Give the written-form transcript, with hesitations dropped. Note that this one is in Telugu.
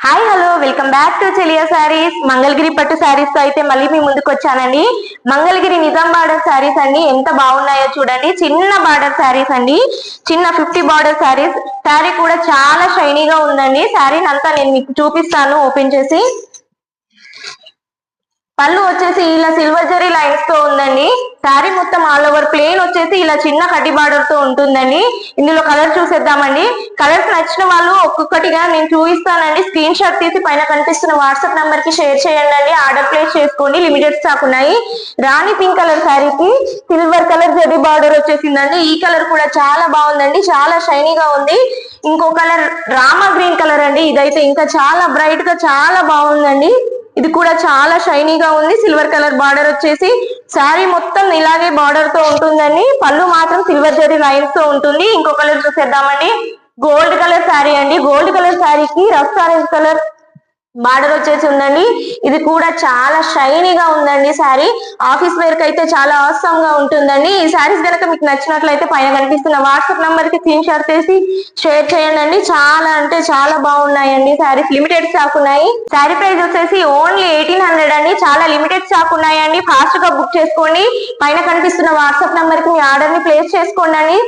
Hi hello welcome back to చెలియా సారీస్. మంగళగిరి పట్టు సారీస్ తో అయితే మళ్ళీ మీ ముందుకు వచ్చానండి. మంగళగిరి నిజాం బార్డర్ సారీస్ అండి, ఎంత బాగున్నాయో చూడండి. చిన్న బార్డర్ సారీస్ అండి, చిన్న 50 బార్డర్ సారీస్. సారీ కూడా చాలా షైనీగా ఉందండి. సారీని అంతా నేను మీకు చూపిస్తాను ఓపెన్ చేసి. పళ్ళు వచ్చేసి ఇలా సిల్వర్ జరీ లైన్స్ తో ఉందండి. శారీ మొత్తం ఆల్ ఓవర్ ప్లేన్ వచ్చేసి ఇలా చిన్న కడ్డీ బార్డర్ తో ఉంటుందండి. ఇందులో కలర్ చూసేద్దామండి. కలర్స్ నచ్చిన వాళ్ళు ఒక్కొక్కటిగా నేను చూపిస్తానండి. స్క్రీన్ షాట్ తీసి పైన కనిపిస్తున్న వాట్సాప్ నంబర్ కి షేర్ చేయండి. ఆర్డర్ ప్లేస్ చేసుకోండి, లిమిటెడ్ స్టాక్ ఉన్నాయి. రాణి పింక్ కలర్ శారీకి సిల్వర్ కలర్ జరీ బార్డర్ వచ్చేసిందండి. ఈ కలర్ కూడా చాలా బాగుందండి, చాలా షైనీగా ఉంది. ఇంకో కలర్ రామా గ్రీన్ కలర్ అండి, ఇదైతే ఇంకా చాలా బ్రైట్ గా చాలా బాగుందండి. ఇది కూడా చాలా షైనీగా ఉంది. సిల్వర్ కలర్ బార్డర్ వచ్చేసి శారీ మొత్తం ఇలాగే బార్డర్ తో ఉంటుందండి. పళ్ళు మాత్రం సిల్వర్ జరీ లైన్స్ తో ఉంటుంది. ఇంకో కలర్ చూసేద్దామండి. గోల్డ్ కలర్ శారీ అండి. గోల్డ్ కలర్ శారీకి రఫ్ ఆరెంజ్ కలర్ బార్డర్ వచ్చేసి ఉందండి. ఇది కూడా చాలా షైనీగా ఉందండి. శారీ ఆఫీస్ వేర్ కి అయితే చాలా ఆసమ్ గా ఉంటుందండి. ఈ శారీస్ కనుక మీకు నచ్చినట్లయితే పైన కనిపిస్తున్న వాట్సాప్ నంబర్ కి స్క్రీన్ షాట్ చేసి షేర్ చేయండి. చాలా అంటే చాలా బాగున్నాయండి. శారీస్ లిమిటెడ్ స్టాక్ ఉన్నాయి. శారీ ప్రైస్ వచ్చేసి ఓన్లీ 1800 అండి. చాలా లిమిటెడ్ స్టాక్ ఉన్నాయండి. ఫాస్ట్ గా బుక్ చేసుకోండి. పైన కనిపిస్తున్న వాట్సాప్ నంబర్ కి మీ ఆర్డర్ ని ప్లేస్ చేసుకోండి.